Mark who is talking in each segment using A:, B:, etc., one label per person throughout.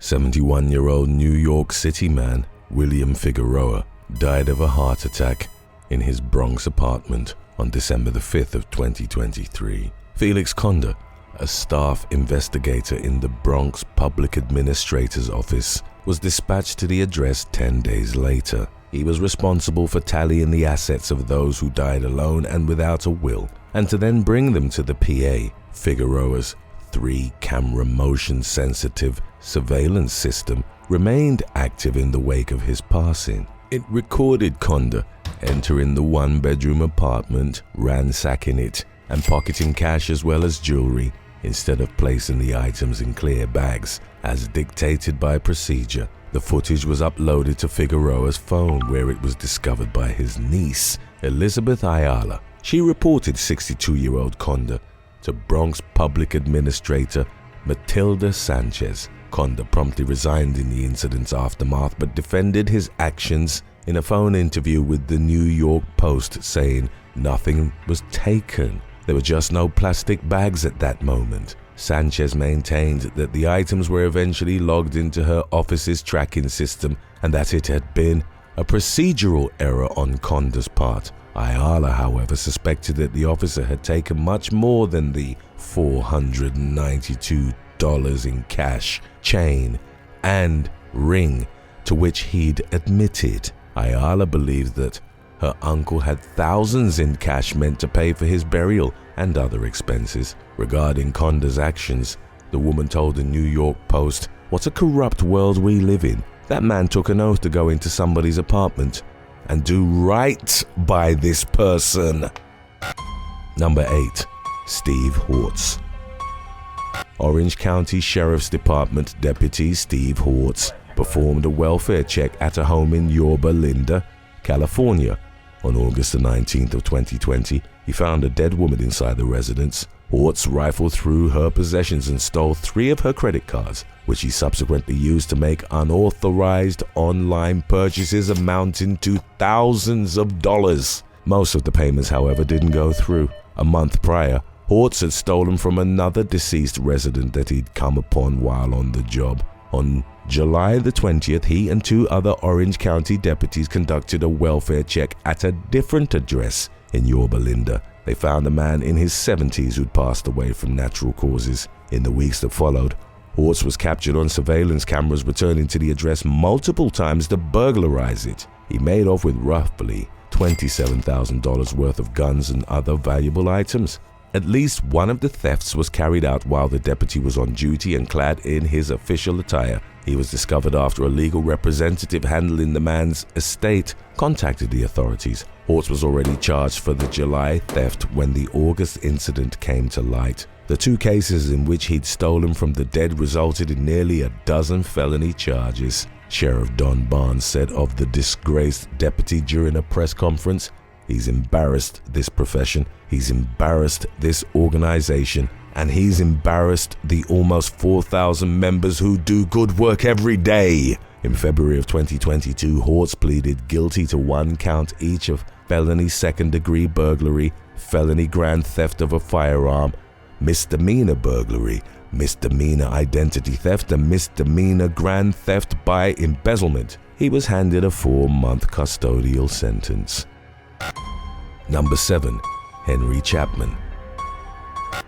A: 71-year-old New York City man William Figueroa died of a heart attack in his Bronx apartment on December the 5th of 2023. Felix Cond, a staff investigator in the Bronx Public Administrator's Office, was dispatched to the address 10 days later. He was responsible for tallying the assets of those who died alone and without a will, and to then bring them to the PA. Figueroa's 3-camera motion-sensitive surveillance system remained active in the wake of his passing. It recorded Cond entering the one-bedroom apartment, ransacking it, and pocketing cash as well as jewelry, instead of placing the items in clear bags, as dictated by procedure. The footage was uploaded to Figueroa's phone, where it was discovered by his niece, Elizabeth Ayala. She reported 62-year-old Cond to Bronx Public Administrator Matilda Sanchez. Cond promptly resigned in the incident's aftermath, but defended his actions in a phone interview with the New York Post, saying nothing was taken. There were just no plastic bags at that moment. Sanchez maintained that the items were eventually logged into her office's tracking system and that it had been a procedural error on Cond's part. Ayala, however, suspected that the officer had taken much more than the $492 in cash, chain, and ring to which he'd admitted. Ayala believed that her uncle had thousands in cash meant to pay for his burial and other expenses. Regarding Cond's actions, the woman told the New York Post, "What a corrupt world we live in. That man took an oath to go into somebody's apartment and do right by this person." Number 8. Steve Hortz. Orange County Sheriff's Department Deputy Steve Hortz performed a welfare check at a home in Yorba Linda, California. On August the 19th of 2020, he found a dead woman inside the residence. Hortz rifled through her possessions and stole 3 of her credit cards, which he subsequently used to make unauthorized online purchases amounting to thousands of dollars. Most of the payments, however, didn't go through. A month prior, Hortz had stolen from another deceased resident that he'd come upon while on the job. On July the 20th, he and 2 other Orange County deputies conducted a welfare check at a different address in Yorba Linda. They found a man in his 70s who'd passed away from natural causes. In the weeks that followed, Hortz was captured on surveillance cameras returning to the address multiple times to burglarize it. He made off with roughly $27,000 worth of guns and other valuable items. At least one of the thefts was carried out while the deputy was on duty and clad in his official attire. He was discovered after a legal representative handling the man's estate contacted the authorities. Hortz was already charged for the July theft when the August incident came to light. The 2 cases in which he'd stolen from the dead resulted in nearly a dozen felony charges. Sheriff Don Barnes said of the disgraced deputy during a press conference, "He's embarrassed this profession, he's embarrassed this organization, and he's embarrassed the almost 4,000 members who do good work every day." In February of 2022, Hortz pleaded guilty to 1 count each of felony second-degree burglary, felony grand theft of a firearm, misdemeanor burglary, misdemeanor identity theft, and misdemeanor grand theft by embezzlement. He was handed a 4-month custodial sentence. Number 7. Henry Chapman.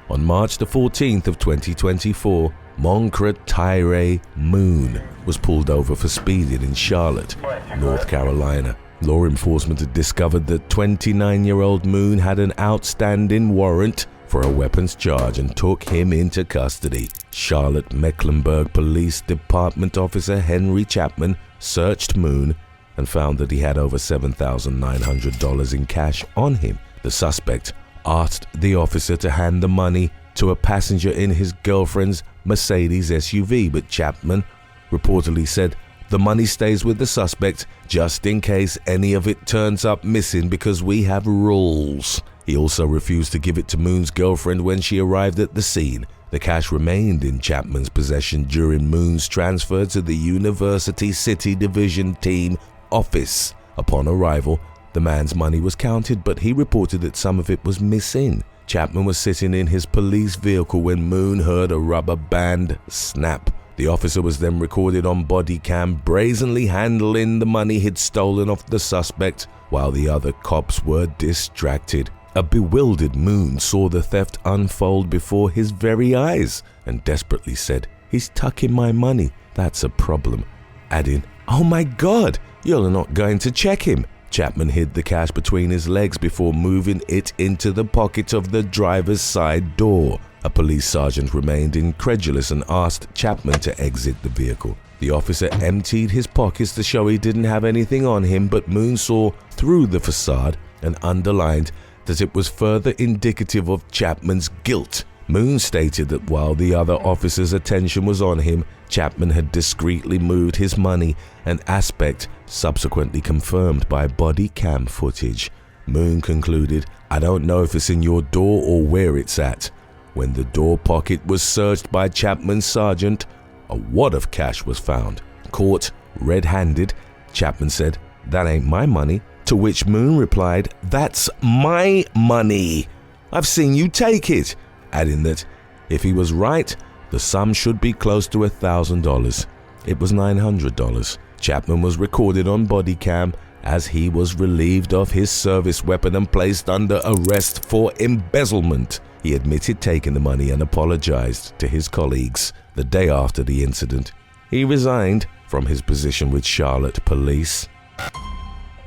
A: On March the 14th of 2024, Moncret Tyree Moon was pulled over for speeding in Charlotte, North Carolina. Law enforcement had discovered that 29-year-old Moon had an outstanding warrant for a weapons charge and took him into custody. Charlotte-Mecklenburg Police Department officer Henry Chapman searched Moon and found that he had over $7,900 in cash on him. The suspect asked the officer to hand the money to a passenger in his girlfriend's Mercedes SUV, but Chapman reportedly said, "The money stays with the suspect just in case any of it turns up missing because we have rules." He also refused to give it to Moon's girlfriend when she arrived at the scene. The cash remained in Chapman's possession during Moon's transfer to the University City Division Team office. Upon arrival, the man's money was counted, but he reported that some of it was missing. Chapman was sitting in his police vehicle when Moon heard a rubber band snap The officer was then recorded on body cam brazenly handling the money he'd stolen off the suspect while the other cops were distracted. A bewildered Moon saw the theft unfold before his very eyes and desperately said, "He's tucking my money, that's a problem," adding, "Oh my God, you're not going to check him." Chapman hid the cash between his legs before moving it into the pocket of the driver's side door. A police sergeant remained incredulous and asked Chapman to exit the vehicle. The officer emptied his pockets to show he didn't have anything on him, but Moon saw through the facade and underlined that it was further indicative of Chapman's guilt. Moon stated that while the other officer's attention was on him, Chapman had discreetly moved his money, an aspect subsequently confirmed by body cam footage. Moon concluded, "I don't know if it's in your door or where it's at." When the door pocket was searched by Chapman's sergeant, a wad of cash was found. Caught red-handed, Chapman said, "That ain't my money," to which Moon replied, "That's my money. I've seen you take it," adding that if he was right, the sum should be close to $1,000. It was $900. Chapman was recorded on body cam as he was relieved of his service weapon and placed under arrest for embezzlement. He admitted taking the money and apologized to his colleagues. The day after the incident, he resigned from his position with Charlotte Police.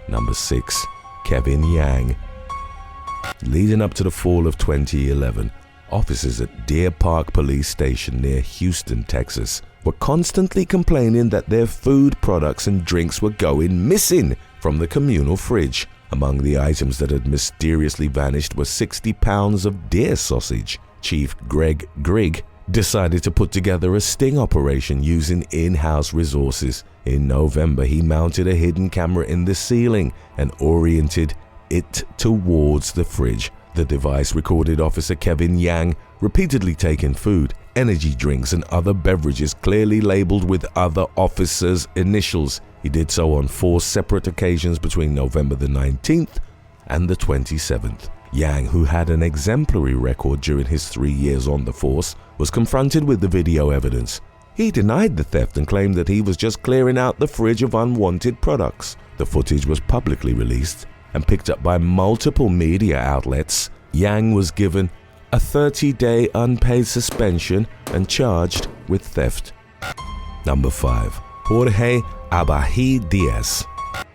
A: Number 6. Kevin Yang. Leading up to the fall of 2011, officers at Deer Park Police Station near Houston, Texas, were constantly complaining that their food products and drinks were going missing from the communal fridge. Among the items that had mysteriously vanished were 60 pounds of deer sausage. Chief Greg Grigg decided to put together a sting operation using in-house resources. In November, he mounted a hidden camera in the ceiling and oriented it towards the fridge. The device recorded Officer Kevin Yang repeatedly taking food, energy drinks, and other beverages clearly labeled with other officers' initials. He did so on 4 separate occasions between November the 19th and the 27th. Yang, who had an exemplary record during his 3 years on the force, was confronted with the video evidence. He denied the theft and claimed that he was just clearing out the fridge of unwanted products. The footage was publicly released and picked up by multiple media outlets. Yang was given a 30-day unpaid suspension and charged with theft. Number 5. Jor Abah Diaz.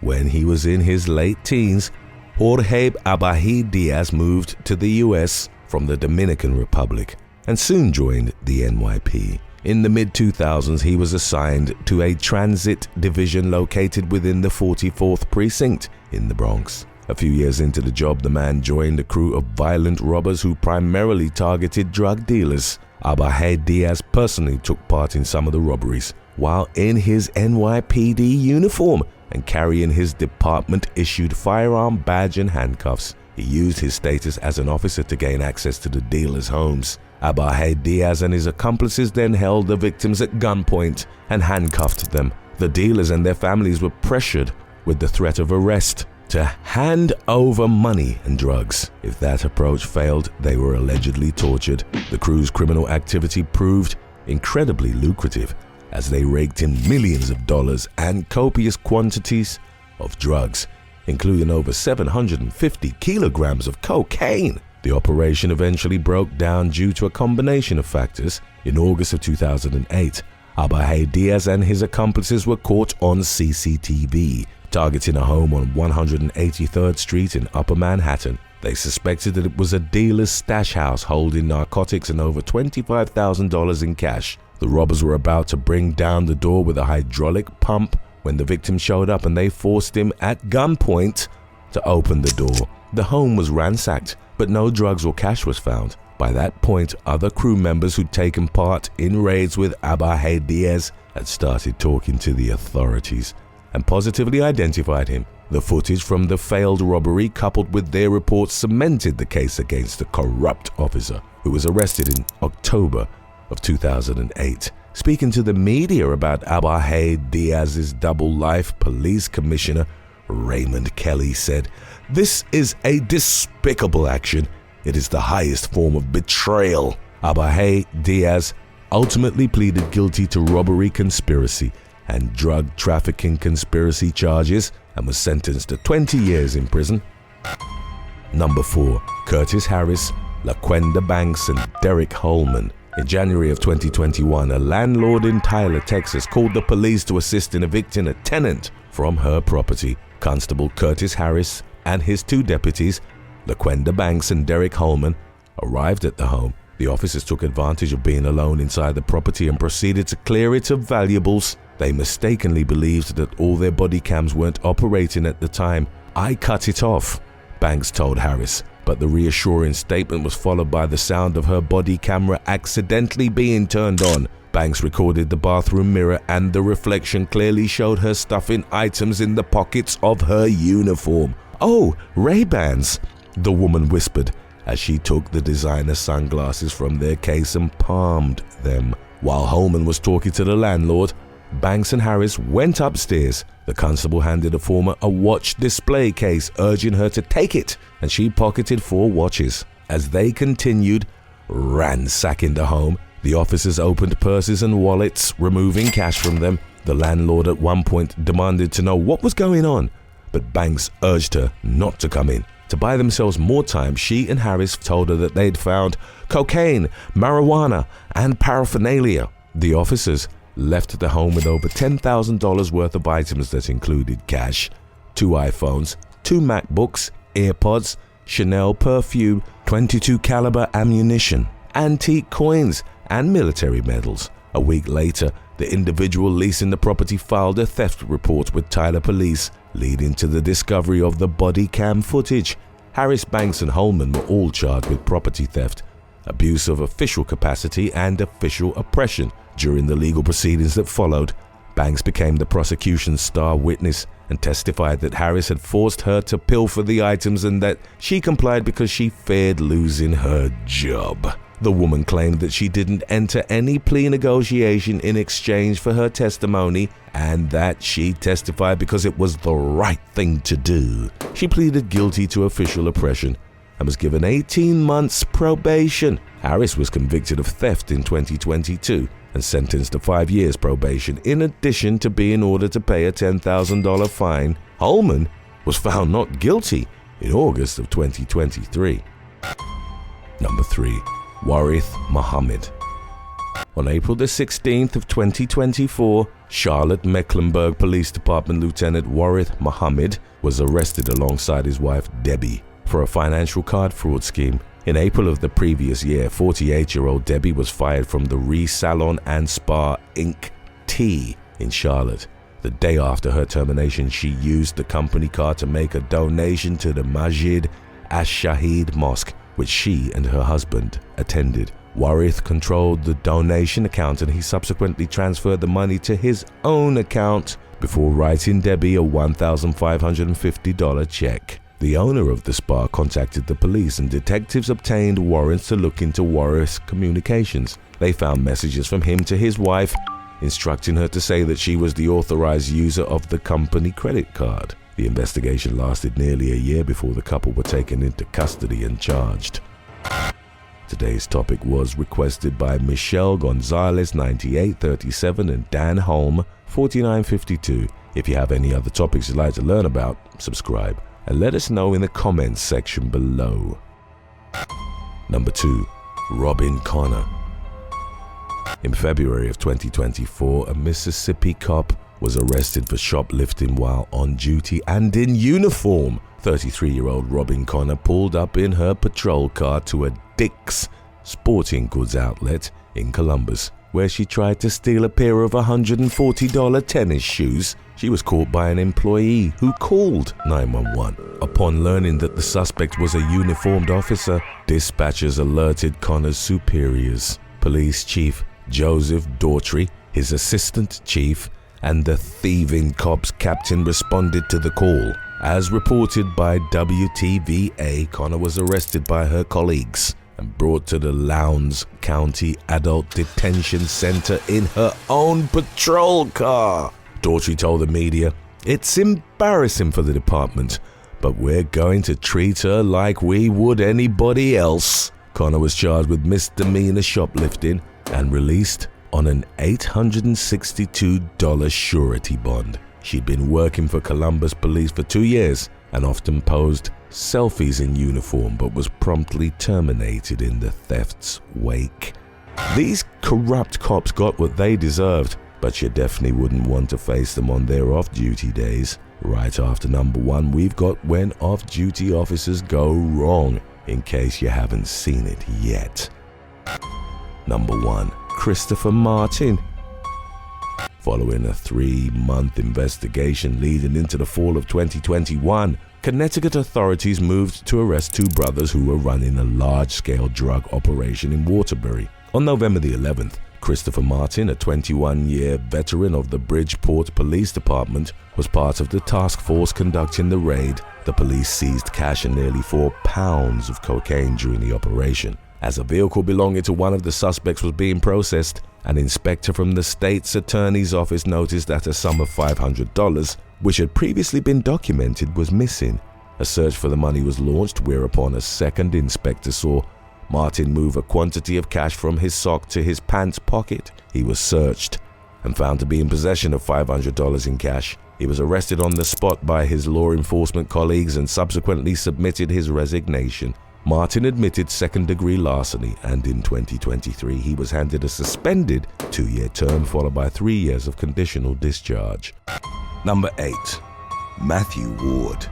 A: When he was in his late teens, Jor Abah Diaz moved to the US from the Dominican Republic and soon joined the NYP. In the mid-2000s, he was assigned to a transit division located within the 44th Precinct in the Bronx. A few years into the job, the man joined a crew of violent robbers who primarily targeted drug dealers. Abah Diaz personally took part in some of the robberies, while in his NYPD uniform and carrying his department-issued firearm badge and handcuffs. He used his status as an officer to gain access to the dealers' homes. Abah Diaz and his accomplices then held the victims at gunpoint and handcuffed them. The dealers and their families were pressured with the threat of arrest to hand over money and drugs. If that approach failed, they were allegedly tortured. The crew's criminal activity proved incredibly lucrative as they raked in millions of dollars and copious quantities of drugs, including over 750 kilograms of cocaine. The operation eventually broke down due to a combination of factors. In August of 2008, Abah Diaz and his accomplices were caught on CCTV, targeting a home on 183rd Street in Upper Manhattan. They suspected that it was a dealer's stash house holding narcotics and over $25,000 in cash. The robbers were about to bring down the door with a hydraulic pump when the victim showed up, and they forced him at gunpoint to open the door. The home was ransacked, but no drugs or cash was found. By that point, other crew members who'd taken part in raids with Abah Diaz had started talking to the authorities and positively identified him. The footage from the failed robbery, coupled with their reports, cemented the case against the corrupt officer, who was arrested in October of 2008. Speaking to the media about Abah Diaz's double life, Police Commissioner Raymond Kelly said, "This is a despicable action. It is the highest form of betrayal. Abah Diaz ultimately pleaded guilty to robbery conspiracy and drug trafficking conspiracy charges and was sentenced to 20 years in prison. Number 4. Curtis Harris, LaQuenda Banks, and Derek Holman. In January of 2021, a landlord in Tyler, Texas, called the police to assist in evicting a tenant from her property. Constable Curtis Harris and his 2 deputies, LaQuenda Banks and Derek Holman, arrived at the home. The officers took advantage of being alone inside the property and proceeded to clear it of valuables. They mistakenly believed that all their body cams weren't operating at the time. "I cut it off," Banks told Harris, but the reassuring statement was followed by the sound of her body camera accidentally being turned on. Banks recorded the bathroom mirror and the reflection clearly showed her stuffing items in the pockets of her uniform. "Oh, Ray-Bans," the woman whispered as she took the designer sunglasses from their case and palmed them. While Holman was talking to the landlord, Banks and Harris went upstairs. The constable handed the former a watch display case, urging her to take it, and she pocketed 4 watches. As they continued ransacking the home, the officers opened purses and wallets, removing cash from them. The landlord at one point demanded to know what was going on, but Banks urged her not to come in. To buy themselves more time, she and Harris told her that they'd found cocaine, marijuana, and paraphernalia. The officers left the home with over $10,000 worth of items that included cash, 2 iPhones, 2 MacBooks, AirPods, Chanel perfume, .22 caliber ammunition, antique coins, and military medals. A week later, the individual leasing the property filed a theft report with Tyler police, leading to the discovery of the body cam footage. Harris, Banks, and Holman were all charged with property theft, abuse of official capacity, and official oppression. During the legal proceedings that followed, Banks became the prosecution's star witness and testified that Harris had forced her to pilfer the items and that she complied because she feared losing her job. The woman claimed that she didn't enter any plea negotiation in exchange for her testimony and that she testified because it was the right thing to do. She pleaded guilty to official oppression and was given 18 months probation. Harris was convicted of theft in 2022 and sentenced to 5 years probation, in addition to being ordered to pay a $10,000 fine. Holman was found not guilty in August of 2023. Number 3. Warith Muhammad. On April the 16th of 2024, Charlotte Mecklenburg Police Department Lieutenant Warith Muhammad was arrested alongside his wife Debbie for a financial card fraud scheme. In April of the previous year, 48-year-old Debbie was fired from the Re-Salon and Spa Inc. T in Charlotte. The day after her termination, she used the company card to make a donation to the Masjid Ash-Shahid Mosque, which she and her husband attended. Warith controlled the donation account and he subsequently transferred the money to his own account before writing Debbie a $1,550 check. The owner of the spa contacted the police and detectives obtained warrants to look into Warith's communications. They found messages from him to his wife, instructing her to say that she was the authorized user of the company credit card. The investigation lasted nearly a year before the couple were taken into custody and charged. Today's topic was requested by Michelle Gonzalez 9837 and Dan Holm 4952. If you have any other topics you'd like to learn about, subscribe and let us know in the comments section below. Number 2. Robin Connor. In February of 2024, a Mississippi cop was arrested for shoplifting while on duty and in uniform. 33-year-old Robin Connor pulled up in her patrol car to a Dick's sporting goods outlet in Columbus, where she tried to steal a pair of $140 tennis shoes. She was caught by an employee who called 911. Upon learning that the suspect was a uniformed officer, dispatchers alerted Connor's superiors. Police Chief Joseph Daughtry, his assistant chief, and the thieving cops captain responded to the call. As reported by WTVA, Connor was arrested by her colleagues and brought to the Lowndes County Adult Detention Center in her own patrol car. Daughtry told the media, "It's embarrassing for the department, but we're going to treat her like we would anybody else." Connor was charged with misdemeanor shoplifting, and released on an $862 surety bond. She'd been working for Columbus police for 2 years and often posed selfies in uniform, but was promptly terminated in the theft's wake. These corrupt cops got what they deserved, but you definitely wouldn't want to face them on their off-duty days. Right after number 1, we've got When Off-Duty Officers Go Wrong, in case you haven't seen it yet. Number 1. Christopher Martin. Following a 3-month investigation leading into the fall of 2021, Connecticut authorities moved to arrest 2 brothers who were running a large-scale drug operation in Waterbury. On November the 11th, Christopher Martin, a 21-year veteran of the Bridgeport Police Department, was part of the task force conducting the raid. The police seized cash and nearly 4 pounds of cocaine during the operation. As a vehicle belonging to one of the suspects was being processed, an inspector from the state's attorney's office noticed that a sum of $500, which had previously been documented, was missing. A search for the money was launched, whereupon a second inspector saw Martin move a quantity of cash from his sock to his pants pocket. He was searched and found to be in possession of $500 in cash. He was arrested on the spot by his law enforcement colleagues and subsequently submitted his resignation. Martin admitted second-degree larceny, and in 2023 he was handed a suspended 2-year term followed by 3 years of conditional discharge. Number 8. Matthew Ward.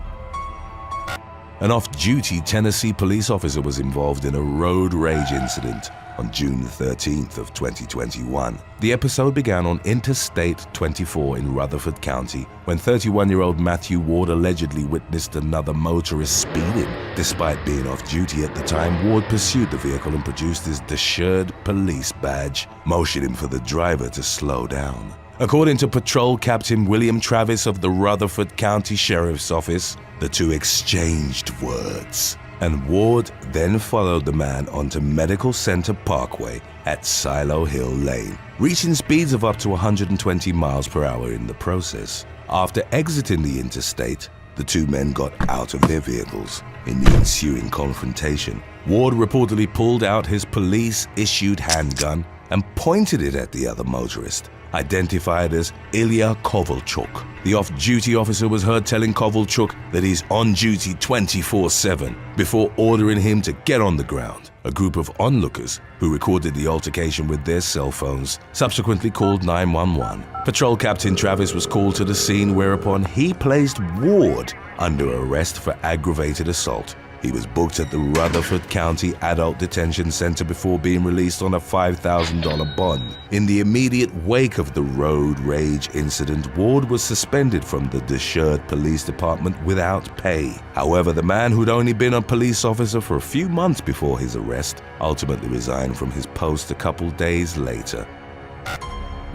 A: An off-duty Tennessee police officer was involved in a road rage incident on June 13th of 2021. The episode began on Interstate 24 in Rutherford County when 31-year-old Matthew Ward allegedly witnessed another motorist speeding. Despite being off-duty at the time, Ward pursued the vehicle and produced his deterred police badge, motioning for the driver to slow down. According to Patrol Captain William Travis of the Rutherford County Sheriff's Office, the two exchanged words, and Ward then followed the man onto Medical Center Parkway at Silo Hill Lane, reaching speeds of up to 120 miles per hour in the process. After exiting the interstate, the two men got out of their vehicles. In the ensuing confrontation, Ward reportedly pulled out his police-issued handgun and pointed it at the other motorist, identified as Ilya Kovalchuk. The off-duty officer was heard telling Kovalchuk that he's on duty 24/7 before ordering him to get on the ground. A group of onlookers who recorded the altercation with their cell phones subsequently called 911. Patrol Captain Travis was called to the scene, whereupon he placed Ward under arrest for aggravated assault. He was booked at the Rutherford County Adult Detention Center before being released on a $5,000 bond. In the immediate wake of the road rage incident, Ward was suspended from the deterred police department without pay. However, the man who'd only been a police officer for a few months before his arrest ultimately resigned from his post a couple days later.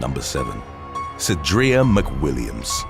A: Number 7. Cecilia Williams.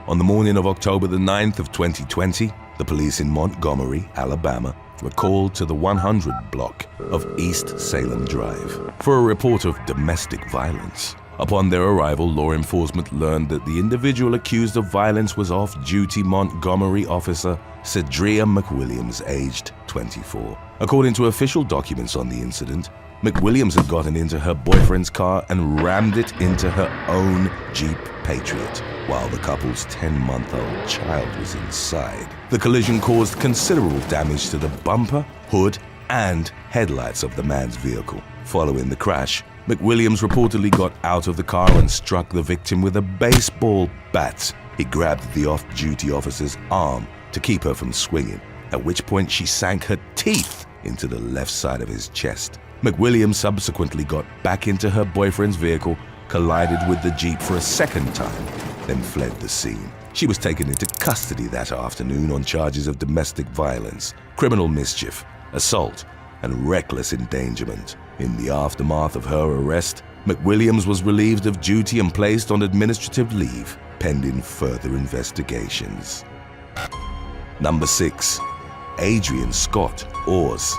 A: On the morning of October the 9th of 2020, the police in Montgomery, Alabama, were called to the 100 block of East Salem Drive for a report of domestic violence. Upon their arrival, law enforcement learned that the individual accused of violence was off-duty Montgomery officer Cecilia Williams, aged 24. According to official documents on the incident, McWilliams had gotten into her boyfriend's car and rammed it into her own Jeep Patriot, while the couple's 10-month-old child was inside. The collision caused considerable damage to the bumper, hood, and headlights of the man's vehicle. Following the crash, McWilliams reportedly got out of the car and struck the victim with a baseball bat. He grabbed the off-duty officer's arm to keep her from swinging, at which point she sank her teeth into the left side of his chest. McWilliams subsequently got back into her boyfriend's vehicle, collided with the Jeep for a second time, then fled the scene. She was taken into custody that afternoon on charges of domestic violence, criminal mischief, assault, and reckless endangerment. In the aftermath of her arrest, McWilliams was relieved of duty and placed on administrative leave, pending further investigations. Number 6. Adrien Scott Oars.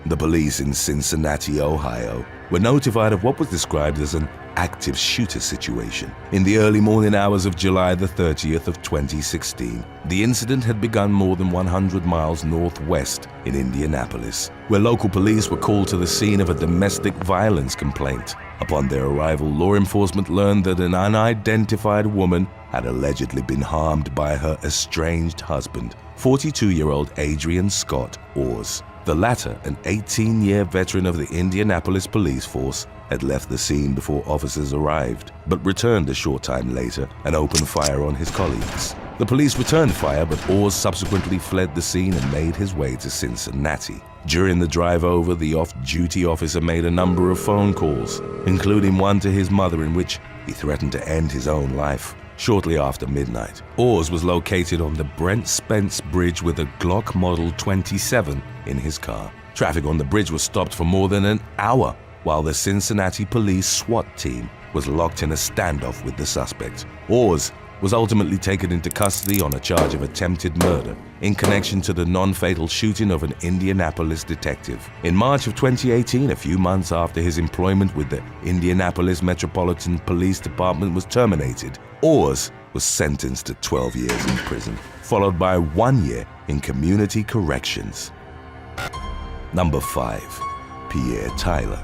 A: The police in Cincinnati, Ohio, were notified of what was described as an active shooter situation. In the early morning hours of July the 30th of 2016, the incident had begun more than 100 miles northwest in Indianapolis, where local police were called to the scene of a domestic violence complaint. Upon their arrival, law enforcement learned that an unidentified woman had allegedly been harmed by her estranged husband, 42-year-old Adrien Scott Ors. The latter, an 18-year veteran of the Indianapolis police force, had left the scene before officers arrived, but returned a short time later and opened fire on his colleagues. The police returned fire, but Ors subsequently fled the scene and made his way to Cincinnati. During the drive over, the off-duty officer made a number of phone calls, including one to his mother in which he threatened to end his own life. Shortly after midnight, Ors was located on the Brent Spence Bridge with a Glock Model 27 in his car. Traffic on the bridge was stopped for more than an hour while the Cincinnati police SWAT team was locked in a standoff with the suspect. Ors was ultimately taken into custody on a charge of attempted murder in connection to the non-fatal shooting of an Indianapolis detective. In March of 2018, a few months after his employment with the Indianapolis Metropolitan Police Department was terminated, Ors was sentenced to 12 years in prison, followed by 1 year in community corrections. Number 5. Pierre Tyler.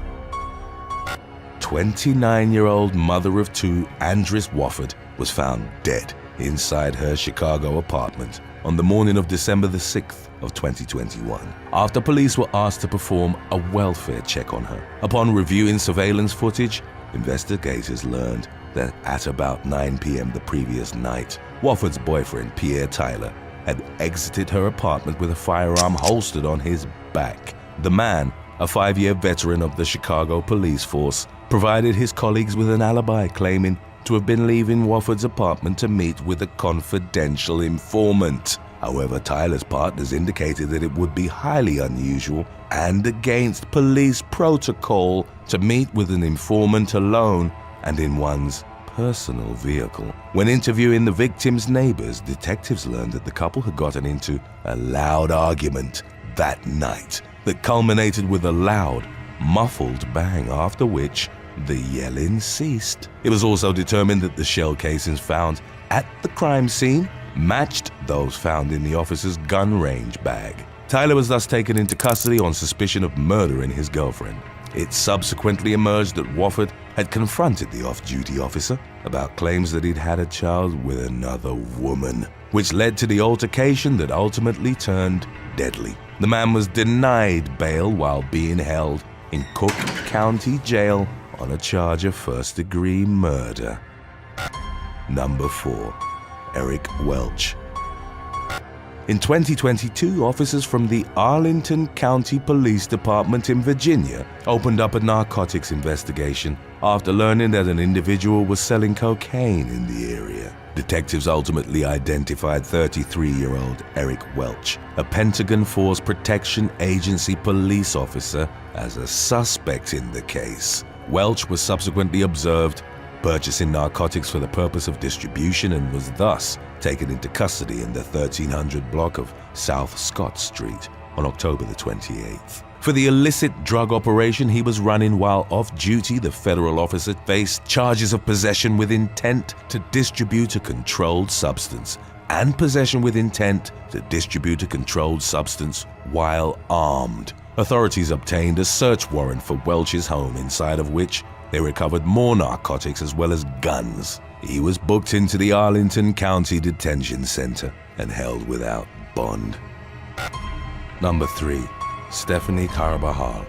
A: 29-year-old mother of two, Andris Wofford, was found dead inside her Chicago apartment on the morning of December the 6th of 2021, after police were asked to perform a welfare check on her. Upon reviewing surveillance footage, investigators learned that at about 9 p.m. the previous night, Wofford's boyfriend, Pierre Tyler, had exited her apartment with a firearm holstered on his back. The man, a 5-year veteran of the Chicago police force, provided his colleagues with an alibi, claiming to have been leaving Wofford's apartment to meet with a confidential informant. However, Tyler's partners indicated that it would be highly unusual and against police protocol to meet with an informant alone and in one's personal vehicle. When interviewing the victim's neighbors, detectives learned that the couple had gotten into a loud argument that night that culminated with a loud, muffled bang, after which the yelling ceased. It was also determined that the shell casings found at the crime scene matched those found in the officer's gun range bag. Tyler was thus taken into custody on suspicion of murdering his girlfriend. It subsequently emerged that Wofford had confronted the off-duty officer about claims that he'd had a child with another woman, which led to the altercation that ultimately turned deadly. The man was denied bail while being held in Cook County Jail on a charge of first-degree murder. Number 4. Eric Welch. In 2022, officers from the Arlington County Police Department in Virginia opened up a narcotics investigation after learning that an individual was selling cocaine in the area. Detectives ultimately identified 33-year-old Eric Welch, a Pentagon Force Protection Agency police officer, as a suspect in the case. Welch was subsequently observed purchasing narcotics for the purpose of distribution and was thus taken into custody in the 1300 block of South Scott Street on October the 28th. For the illicit drug operation he was running while off duty, the federal officer faced charges of possession with intent to distribute a controlled substance and possession with intent to distribute a controlled substance while armed. Authorities obtained a search warrant for Welch's home, inside of which they recovered more narcotics as well as guns. He was booked into the Arlington County Detention Center and held without bond. Number 3. Stephanie Carabajal.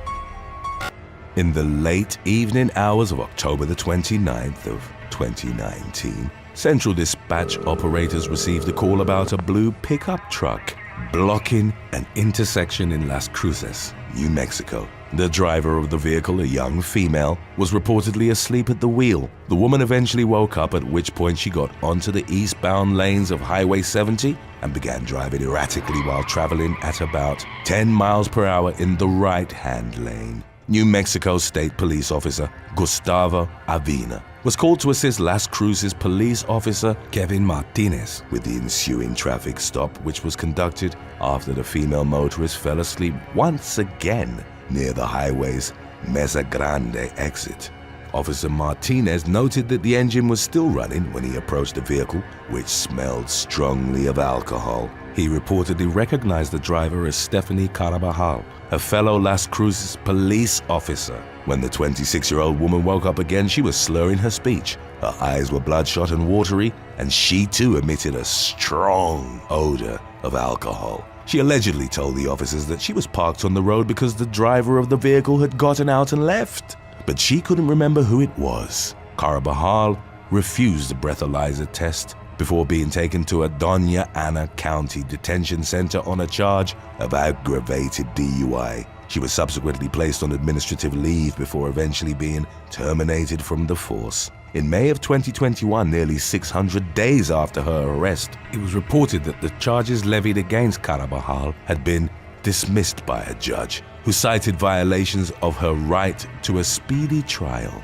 A: In the late evening hours of October the 29th of 2019, Central Dispatch operators received a call about a blue pickup truck blocking an intersection in Las Cruces, New Mexico. The driver of the vehicle, a young female, was reportedly asleep at the wheel. The woman eventually woke up, at which point she got onto the eastbound lanes of Highway 70 and began driving erratically while traveling at about 10 miles per hour in the right-hand lane. New Mexico State Police Officer Gustavo Avina was called to assist Las Cruces Police Officer Kevin Martinez with the ensuing traffic stop, which was conducted after the female motorist fell asleep once again near the highway's Mesa Grande exit. Officer Martinez noted that the engine was still running when he approached the vehicle, which smelled strongly of alcohol. He reportedly recognized the driver as Stephanie Carabajal, a fellow Las Cruces police officer. When the 26-year-old woman woke up again, she was slurring her speech. Her eyes were bloodshot and watery, and she too emitted a strong odor of alcohol. She allegedly told the officers that she was parked on the road because the driver of the vehicle had gotten out and left, but she couldn't remember who it was. Carabajal refused the breathalyzer test before being taken to a Doña Ana County Detention Center on a charge of aggravated DUI. She was subsequently placed on administrative leave before eventually being terminated from the force. In May of 2021, nearly 600 days after her arrest, it was reported that the charges levied against Carabajal had been dismissed by a judge, who cited violations of her right to a speedy trial.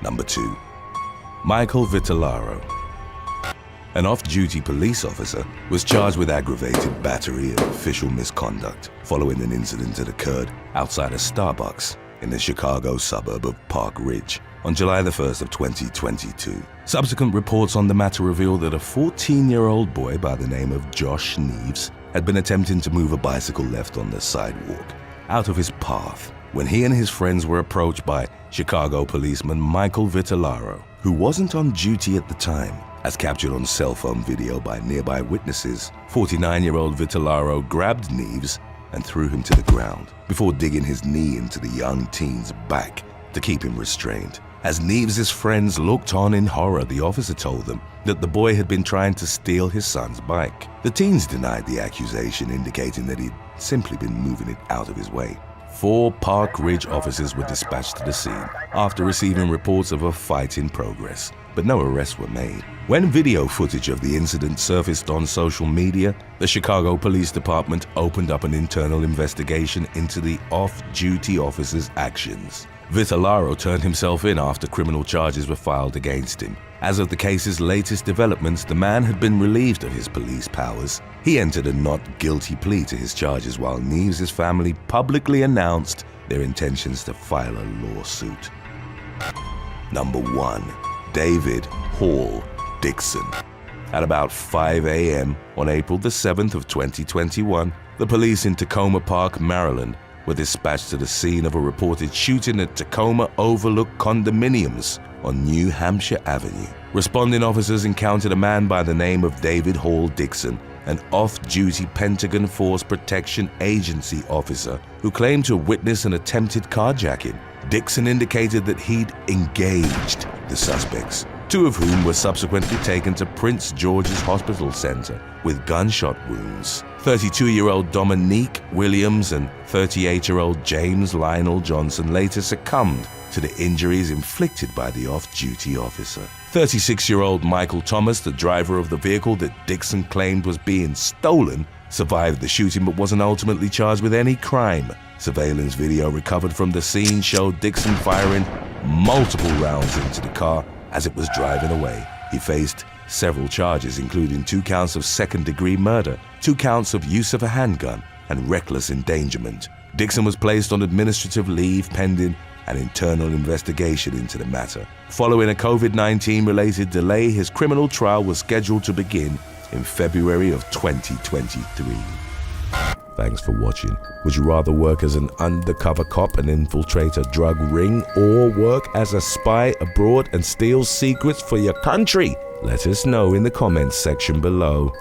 A: Number 2. Michael Velaro. An off-duty police officer was charged with aggravated battery and official misconduct following an incident that occurred outside a Starbucks in the Chicago suburb of Park Ridge on July the 1st of 2022. Subsequent reports on the matter revealed that a 14-year-old boy by the name of Josh Neves had been attempting to move a bicycle left on the sidewalk out of his path when he and his friends were approached by Chicago policeman Michael Velaro, who wasn't on duty at the time. As captured on cell phone video by nearby witnesses, 49-year-old Velaro grabbed Neves and threw him to the ground before digging his knee into the young teen's back to keep him restrained. As Neves' friends looked on in horror, the officer told them that the boy had been trying to steal his son's bike. The teens denied the accusation, indicating that he'd simply been moving it out of his way. 4 Park Ridge officers were dispatched to the scene after receiving reports of a fight in progress, but no arrests were made. When video footage of the incident surfaced on social media, the Chicago Police Department opened up an internal investigation into the off-duty officer's actions. Velaro turned himself in after criminal charges were filed against him. As of the case's latest developments, the man had been relieved of his police powers. He entered a not guilty plea to his charges, while Neves' family publicly announced their intentions to file a lawsuit. Number 1. David Hall Dixon. At about 5 a.m. on April the 7th of 2021, the police in Tacoma Park, Maryland, were dispatched to the scene of a reported shooting at Tacoma Overlook condominiums on New Hampshire Avenue. Responding officers encountered a man by the name of David Hall Dixon, an off-duty Pentagon Force Protection Agency officer who claimed to have witnessed an attempted carjacking. Dixon indicated that he'd engaged the suspects, 2 of whom were subsequently taken to Prince George's Hospital Center with gunshot wounds. 32-year-old Dominique Williams and 38-year-old James Lionel Johnson later succumbed to the injuries inflicted by the off-duty officer. 36-year-old Michael Thomas, the driver of the vehicle that Dixon claimed was being stolen, survived the shooting but wasn't ultimately charged with any crime. Surveillance video recovered from the scene showed Dixon firing multiple rounds into the car as it was driving away. He faced several charges, including 2 counts of second-degree murder, 2 counts of use of a handgun, and reckless endangerment. Dixon was placed on administrative leave pending an internal investigation into the matter. Following a COVID-19 related delay, his criminal trial was scheduled to begin in February of 2023. Thanks for watching. Would you rather work as an undercover cop and infiltrate a drug ring, or work as a spy abroad and steal secrets for your country? Let us know in the comments section below.